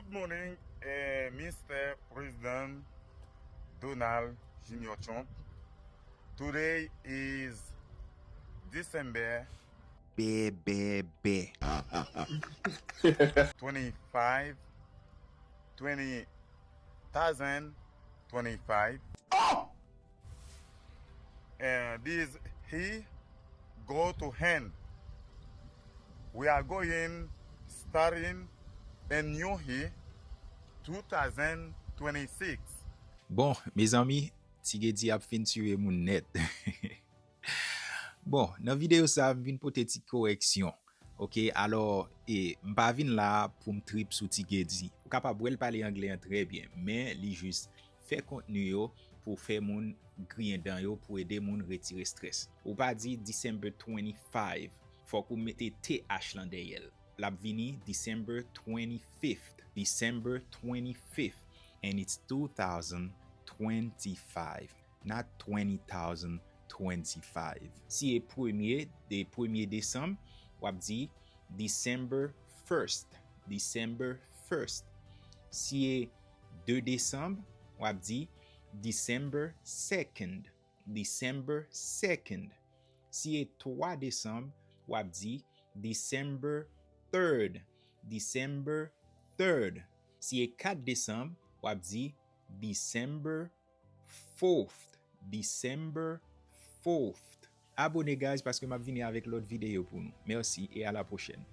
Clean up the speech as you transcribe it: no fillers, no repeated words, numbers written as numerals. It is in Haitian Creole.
Good morning, Mr. President Donald Junior Trump. Today is December Be. 25, 2025. And this he go to hand. We are going starting a new year 2026. Bon, mes amis, Tigedi ap fin tue moun net. Bon, nan video sa vin pote ti koreksyon. Ok, alors, mpa vin la pou m trip sou Tigedi. Ou kapab wèl pale anglè très bien, men li juste fè kontenu yo pou fè moun griyen dan yo pou ede moun retire stres. Ou pa di December 25, fòk ou mette TH lan deyel. Lap vini December 25th. December 25th. And it's 2025, not 20,025. Si e premier décembre, wap di December 1st. December 1st. Si e 2 décembre, wap di December 2nd. December 2nd. Si e 3 décembre, wap di December 3rd. December 3rd. Si e 4 décembre, wap di December 4th. December 4th. Abonnez guys parce que m'a vini avec l'autre vidéo pour nous. Merci et à la prochaine.